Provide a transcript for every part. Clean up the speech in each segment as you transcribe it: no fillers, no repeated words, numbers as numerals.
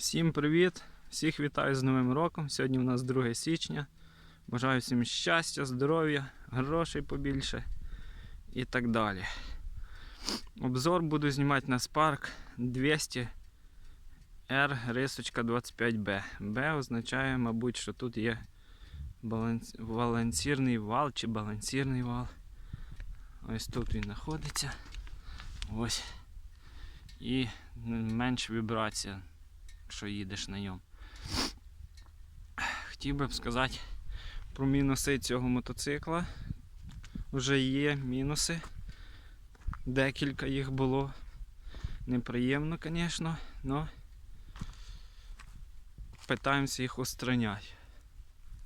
Всім привіт! Всіх вітаю з Новим роком. Сьогодні у нас 2 січня. Бажаю всім щастя, здоров'я, грошей побільше і так далі. Обзор буду знімати на Spark 200 R-25B. B означає, мабуть, що тут є балансірний вал чи балансірний вал. Ось тут він знаходиться. Ось. І менша вібрація, якщо їдеш на ньому. Хотів би сказати про мінуси цього мотоцикла. Вже є мінуси. Декілька їх було. Неприємно, звісно, але питаємося їх устраняти.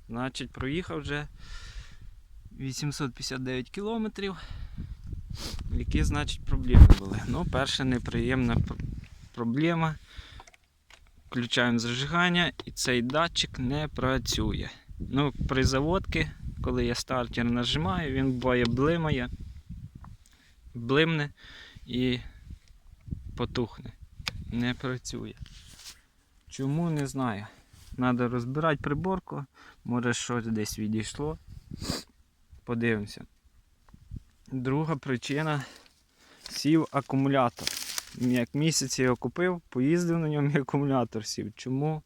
Значить, проїхав вже 859 кілометрів. Які, значить, проблеми були? Ну, перша неприємна проблема. Включаємо зажигання і цей датчик не працює. Ну, при заводці, коли я стартер нажимаю, він буває блимне і потухне. Не працює. Чому, не знаю. Треба розбирати приборку, може щось десь відійшло. Подивимося. Друга причина – сів акумулятор. Як місяць я його купив, поїздив на ньому і акумулятор сів. Чому?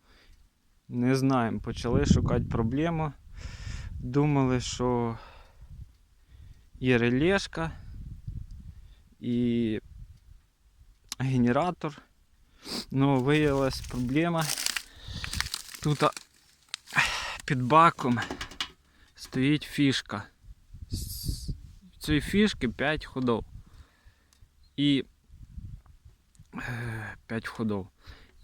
Не знаємо. Почали шукати проблему. Думали, що і релешка, і генератор. Ну, виявилась проблема. Тут під баком стоїть фішка. З цієї фішки 5 ходов. І 5 входів.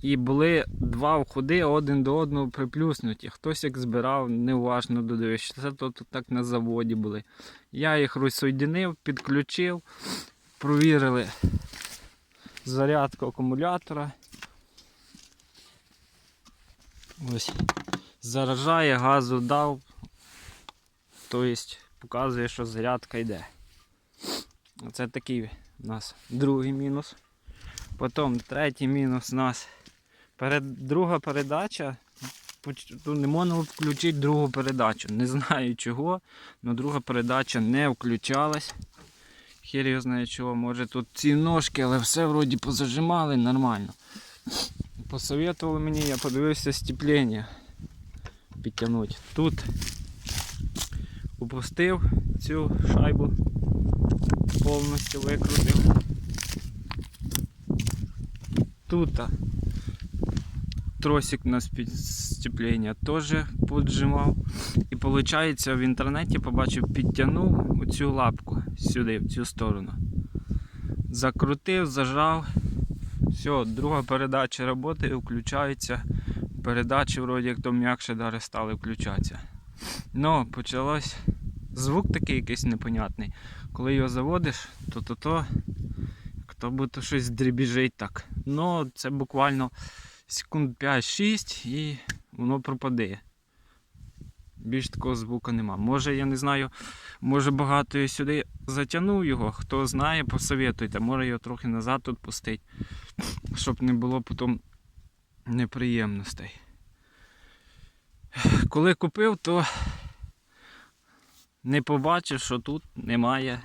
І були 2 входи один до одного приплюснуті. Хтось як збирав, неуважно додивився. Це тут так на заводі були. Я їх розсоєдинив, підключив, провірили зарядку акумулятора. Ось. Заражає, газу дав. Тобто показує, що зарядка йде. Оце такий у нас другий мінус. Потім третій мінус у нас друга передача. Не можна включити другу передачу. Не знаю чого, але друга передача не включалась. Хер його знає чого. Може тут ці ножки, але все вроді позажимали нормально. Посоветували мені, я подивився степлення підтягнути. Тут опустив цю шайбу, повністю викрутив. Тут тросик на сцеплення теж поджимав. І виходить, в інтернеті побачив, підтягнув оцю лапку сюди, в цю сторону. Закрутив, зажав. Все, друга передача працює, включається. Передачі вроді як то м'якше даже стали включатися. Но почалось звук такий якийсь непонятний. Коли його заводиш, то будто щось дребіжить так. Ну, це буквально секунд 5-6 і воно пропаде. Більш такого звуку нема. Може, я не знаю, може багато я сюди затягнув його. Хто знає, посоветуйте. Може його трохи назад тут пустити, щоб не було потім неприємностей. Коли купив, то не побачив, що тут немає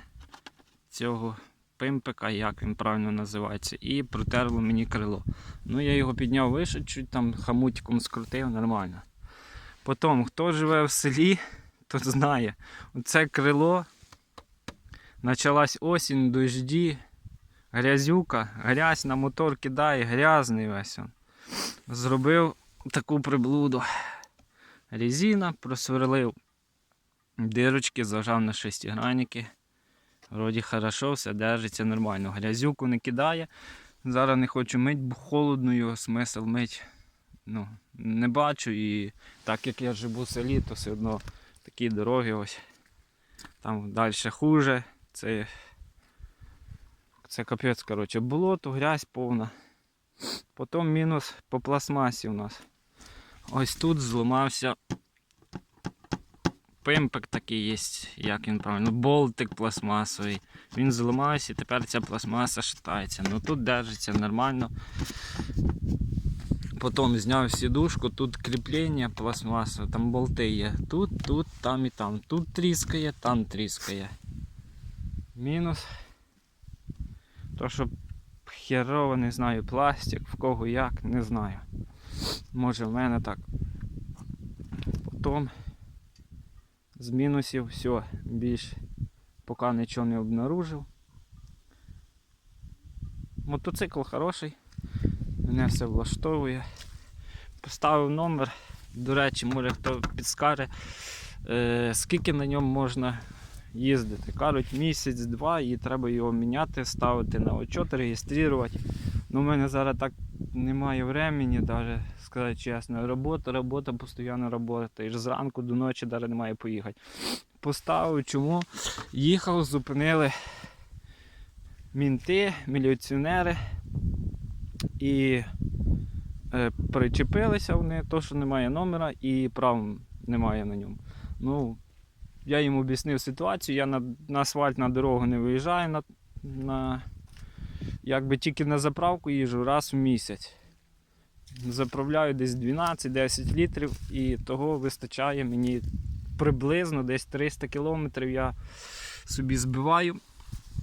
цього пимпика, як він правильно називається, і протерло мені крило. Ну, я його підняв вище, чуть там хамутиком скрутив, нормально. Потім, хто живе в селі, то знає, оце крило, почалась осінь, дожді, грязюка, грязь на мотор кидає, грязний весь он. Зробив таку приблуду. Резина, просверлив дирочки, зажав на шестигранники. Вроді хорошо, все держиться нормально. Грязюку не кидає. Зараз не хочу мити, бо холодно його, смисл мити. Ну, не бачу, і так як я живу в селі, то все одно такі дороги ось. Там далі хуже. Це капець, коротше. Болото, грязь повна. Потім мінус по пластмасі у нас. Ось тут зламався пимпик такий є, як він правильно, болтик пластмасовий. Він зламався і тепер ця пластмаса шатається. Ну тут держиться нормально. Потім зняв сідушку, тут кріплення пластмасове, там болти є. Тут, там і там. Тут тріскає, там тріскає. Мінус. То, що херово, не знаю, пластик, в кого як, не знаю. Може в мене так. Потім з мінусів все, більш поки нічого не обнаружив. Мотоцикл хороший, мене все влаштовує. Поставив номер, до речі, може хто підскаже, скільки на ньому можна їздити. Кажуть, місяць-два і треба його міняти, ставити на учет, реєструвати. Ну, в мене зараз так немає времени, навіть сказати чесно. Робота, постійно робота. І зранку до ночі навіть немає поїхати. Поставив, чому? Їхав, зупинили мінти, міліціонери і причепилися вони, то що немає номера і прав немає на ньому. Ну, я їм об'яснив ситуацію, я на асфальт, на дорогу не виїжджаю, якби тільки на заправку їжджу раз в місяць. Заправляю десь 12-10 літрів і того вистачає мені приблизно десь 300 кілометрів я собі збиваю.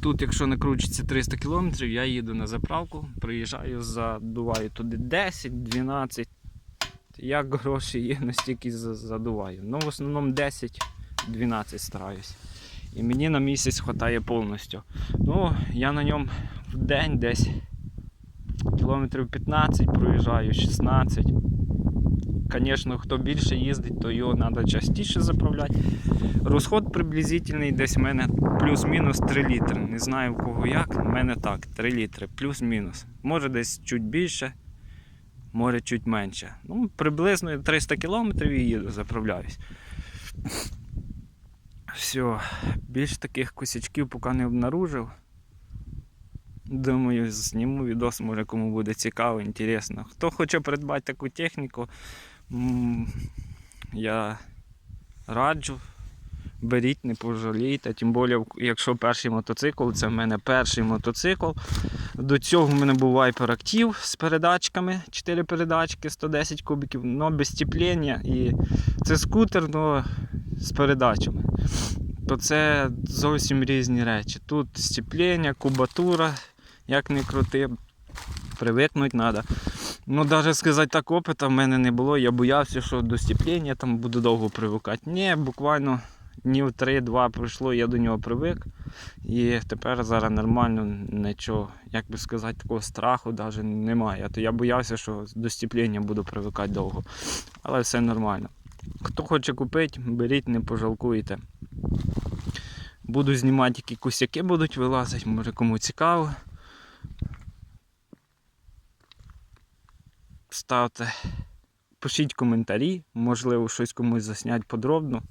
Тут, якщо не кручиться 300 км, я їду на заправку, приїжджаю, задуваю туди 10-12. Як гроші є, настільки задуваю. Ну, в основному 10-12 стараюсь. І мені на місяць вистачає повністю. Ну, я на ньому в день десь кілометрів 15 проїжджаю, 16. Звісно, хто більше їздить, то його треба частіше заправляти. Розход приблизительний десь в мене плюс-мінус 3 літри. Не знаю в кого як, в мене так, 3 літри, плюс-мінус. Може десь чуть більше, може чуть менше. Ну, приблизно 300 кілометрів і їду, заправляюсь. Все, більш таких косячків поки не обнаружив. Думаю, зніму відос, може кому буде цікаво, інтересно. Хто хоче придбати таку техніку, я раджу, беріть, не пожалійте. Тим більше, якщо перший мотоцикл, це в мене перший мотоцикл. До цього в мене був Viper Active з передачками, 4 передачки, 110 кубиків, але без степлення. І це скутер, але з передачами. То це зовсім різні речі. Тут степлення, кубатура, як не крути, привикнути треба. Ну, навіть сказати так, опиту в мене не було. Я боявся, що до степлення там буду довго привикати. Ні, буквально днів 3-2 пройшло, я до нього привик. І тепер зараз нормально, нічого, як би сказати, такого страху навіть немає. А то я боявся, що до степлення буду привикати довго. Але все нормально. Хто хоче купити, беріть, не пожалкуйте. Буду знімати, які косяки будуть вилазити, може кому цікаво. Ставте, пишіть коментарі, можливо щось комусь заснять подробно.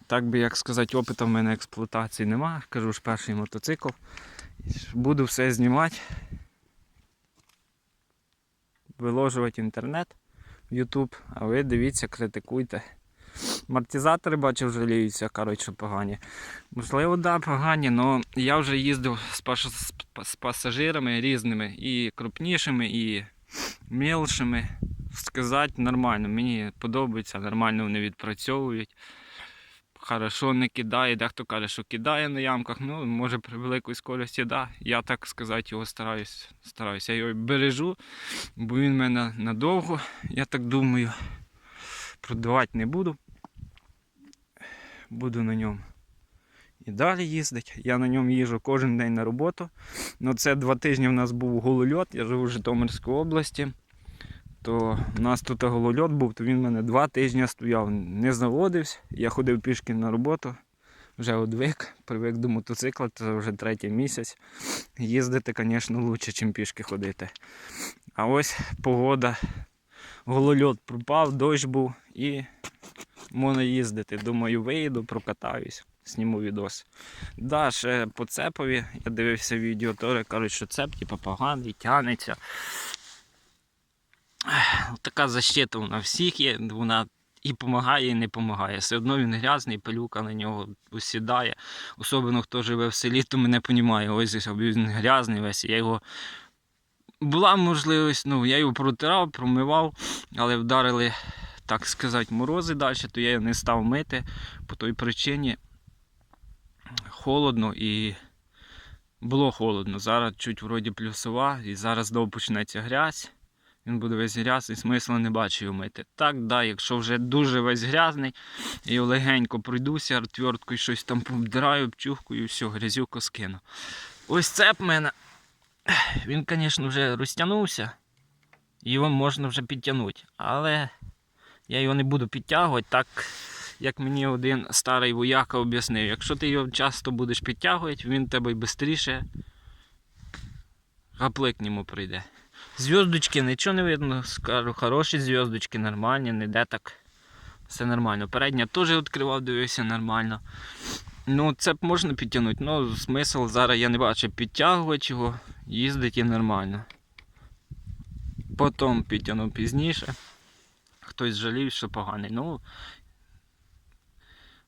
Так би, як сказати, опиту в мене експлуатації немає, кажу ж перший мотоцикл. Буду все знімати, виложувати в інтернет, в YouTube, а ви дивіться, критикуйте. Амортизатори, бачив, жаліються, кажуть, що погані. Можливо, да, погані, але я вже їздив з пасажирами різними, і крупнішими, і мілшими. Сказати нормально, мені подобається, нормально вони відпрацьовують. Хорошо не кидає, дехто каже, що кидає на ямках, ну, може при великій скорості, да. Я так сказати його стараюсь. Я його бережу, бо він в мене надовго, я так думаю. Продавати не буду. Буду на ньому і далі їздити. Я на ньому їжджу кожен день на роботу. Ну, це 2 тижні в нас був голольот, я живу в Житомирській області. То у нас тут голольот був, то він в мене 2 тижні стояв, не заводився. Я ходив пішки на роботу, вже привик до мотоцикла, це вже 3-й місяць. Їздити, звісно, краще, ніж пішки ходити. А ось погода, голольот пропав, дощ був і можна їздити. Думаю, виїду, прокатаюсь, зніму відос. Да, ще по цепові, я дивився відео, теж кажуть, що цеп поганий, тягнеться. Така защита у всіх є, вона і допомагає, і не допомагає. Все одно він грязний, пилюка на нього осідає. Особливо хто живе в селі, то мене розуміє. Ось він грязний весь, я його була можливість, я його протирав, промивав, але вдарили, так сказати, морози далі, то я його не став мити по той причині. Холодно і було холодно. Зараз чуть вроді плюсова і зараз знову почнеться грязь. Він буде весь грязний, смисла не бачу його мити. Так, да, якщо вже дуже весь грязний, я його легенько пройдуся, отверткою щось там повдираю, обчухкою і все, грязюку скину. Ось цеп в мене, він, звісно, вже розтягнувся, його можна вже підтягнути, але я його не буду підтягувати, так як мені один старий вояка об'яснив. Якщо ти його часто будеш підтягувати, він тебе й швидше гаплик к ньому прийде. Зв'язочки нічого не видно, скажу, хороші зв'язочки, нормальні, ніде так. Все нормально. Передня теж відкривав, дивився нормально. Цеп можна підтягнути, але смисл зараз я не бачу підтягувати його, їздить і нормально. Потім підтягнув пізніше. Хтось жалів, що поганий.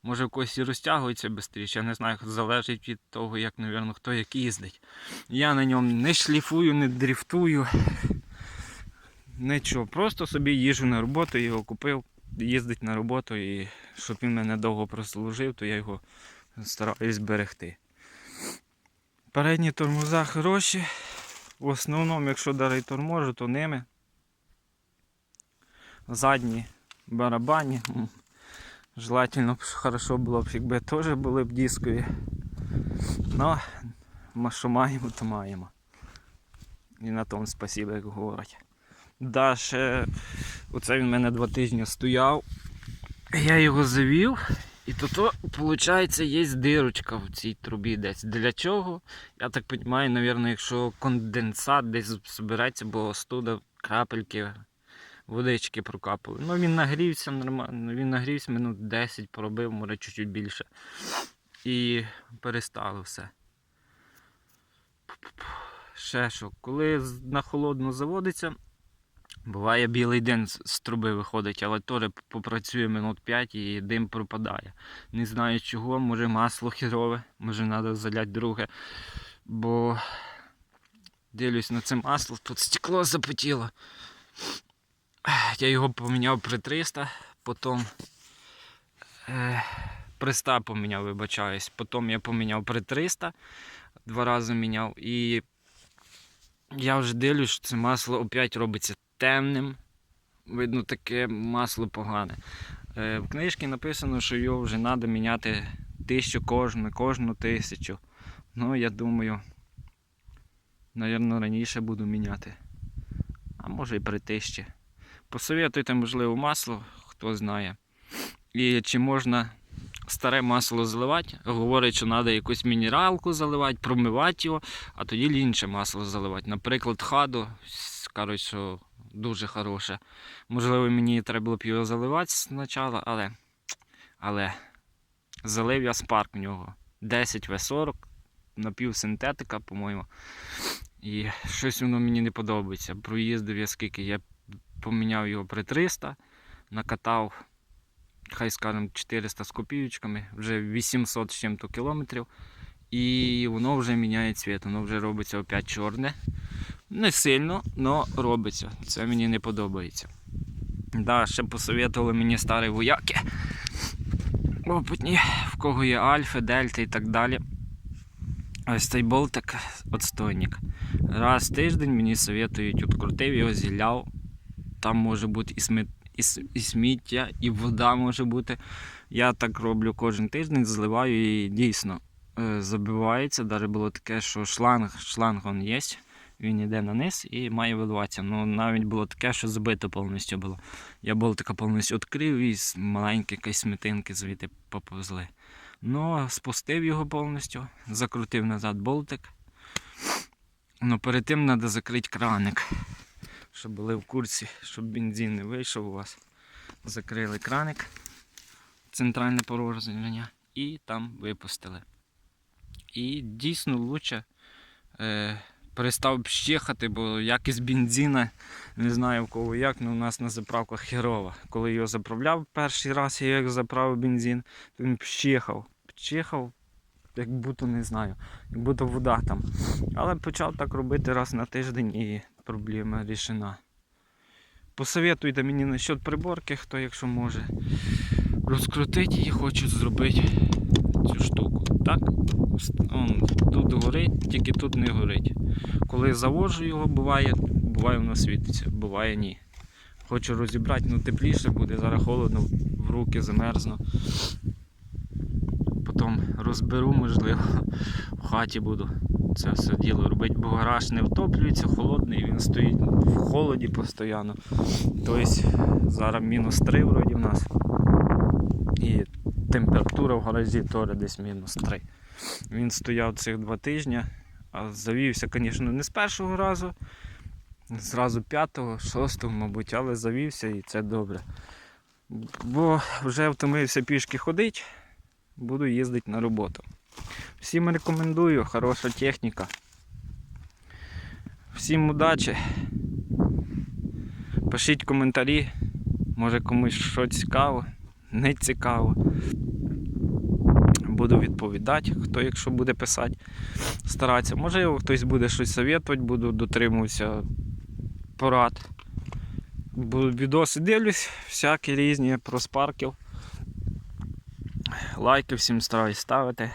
Може в когось і розтягується швидше, я не знаю, залежить від того, як, мабуть, хто як їздить. Я на ньому не шліфую, не дрифтую. Нічого, просто собі їжджу на роботу, його купив, їздить на роботу, і щоб він мене довго прослужив, то я його стараюсь зберегти. Передні тормоза хороші. В основному, якщо дарить торможу, то ними. Задні барабані. Желательно б хорошо було б, якби теж були б дискові. Но що маємо, то маємо. І на тому спасибо, як говорять. Да, ще оце він в мене 2 тижні стояв. Я його завів. І тут, виходить, є дирочка в цій трубі десь. Для чого? Я так розумію, мабуть, якщо конденсат десь збереться, бо остуда крапельки водички прокапали. Він нагрівся нормально, він нагрівся минут 10, пробив, може чуть-чуть більше. І перестало все. Ще що, коли на холодну заводиться, буває білий дим з труби виходить, але теж попрацює минут 5 і дим пропадає. Не знаю чого, може масло хірове, може треба заляти друге. Бо дивлюсь на це масло, тут стекло запотіло. Я його поміняв при 300, потім при 100 поміняв, вибачаюсь. Потім я поміняв при 300, 2 рази міняв. І я вже дивлюсь, що це масло опять робиться темним. Видно, таке масло погане. В книжці написано, що його вже треба міняти 1000 кожну 1000. Я думаю, мабуть, раніше буду міняти. А може і при 1000. Посоветуйте, можливо, масло, хто знає. І чи можна старе масло заливати. Говорять, що треба якусь мінералку заливати, промивати його, а тоді інше масло заливати. Наприклад, Хадо, кажуть, що дуже хороше. Можливо, мені треба було б його заливати спочатку, але залив я Спарк в нього. 10 В40, напівсинтетика, по-моєму. І щось воно мені не подобається. Проїздив я скільки, я поміняв його при 300, накатав, хай скажемо, 400 з копійочками, вже 800 з чим-то кілометрів. І воно вже міняє цвіт, воно вже робиться опять чорне. Не сильно, але робиться. Це мені не подобається. Да, ще посоветували мені старі вояки, опитні, в кого є альфа, дельта і так далі. Ось цей болтик отстойник. Раз в тиждень мені советують, відкрутив його, зіляв. Там може бути і сміття, і вода може бути. Я так роблю кожен тиждень, зливаю і дійсно забивається. Навіть було таке, що шланг він є, він йде на низ і має виливатися. Навіть було таке, що збито повністю було. Я болтика повністю відкрив і маленькі якісь смітинки звідти поповзли. Спустив його повністю, закрутив назад болтик. Перед тим треба закрити краник, щоб були в курсі, щоб бензин не вийшов у вас. Закрили краник, центральне порожнення, і там випустили. І дійсно краще перестав щехати, бо якість бензина, не знаю в кого як, але у нас на заправках херова. Коли його заправляв перший раз, я як заправив бензин, то він щехав, як будто, не знаю, як будто вода там. Але почав так робити раз на тиждень і проблема рішена. Посоветуйте мені насчет приборки, хто якщо може. Розкрутити її, хочу зробити цю штуку. Так? Тут горить, тільки тут не горить. Коли заводжу його, буває воно світиться, буває ні. Хочу розібрати, ну тепліше буде, зараз холодно, в руки замерзну. Потім розберу, можливо, в хаті буду це все діло робити, бо гараж не втоплюється, холодний, він стоїть в холоді постійно. Тобто зараз -3 вроді в нас. І температура в гаражі теж десь -3. Він стояв цих 2 тижні, а завівся, звісно, не з першого разу, зразу 5-го, 6-го, мабуть, але завівся і це добре. Бо вже втомився пішки ходити, буду їздити на роботу. Всім рекомендую, хороша техніка. Всім удачі. Пишіть коментарі, може комусь щось цікаво, не цікаво. Буду відповідати, хто якщо буде писати, старатися. Можливо, хтось буде щось советувати, буду дотримуватися порад. Відоси дивлюсь, всякі різні про спарків. Лайки всім стараюсь ставити.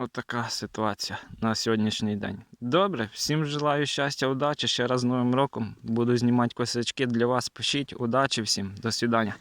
Отака ситуація на сьогоднішній день. Добре, всім желаю щастя, удачі, ще раз з Новим роком. Буду знімати косячки для вас, пишіть, удачі всім, до свидання.